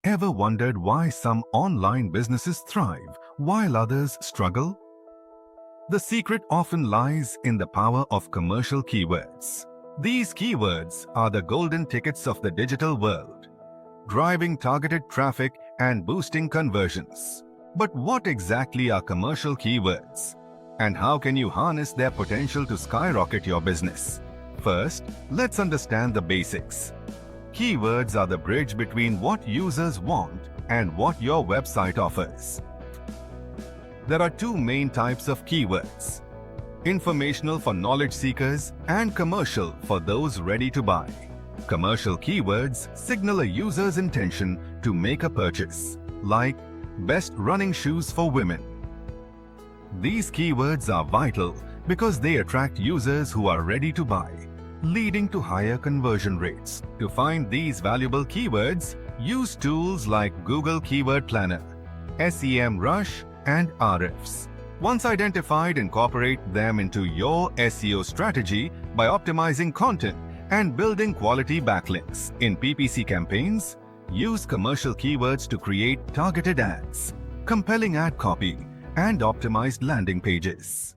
Ever wondered why some online businesses thrive while others struggle? The secret often lies in the power of commercial keywords. These keywords are the golden tickets of the digital world, driving targeted traffic and boosting conversions. But what exactly are commercial keywords? And how can you harness their potential to skyrocket your business? First, let's understand the basics. Keywords are the bridge between what users want and what your website offers. There are two main types of keywords: informational for knowledge seekers and commercial for those ready to buy. Commercial keywords signal a user's intention to make a purchase, like best running shoes for women. These keywords are vital because they attract users who are ready to buy, leading to higher conversion rates. To find these valuable keywords, use tools like Google Keyword Planner, SEMrush, and Ahrefs. Once identified, incorporate them into your SEO strategy by optimizing content and building quality backlinks. In PPC campaigns, use commercial keywords to create targeted ads, compelling ad copy, and optimized landing pages.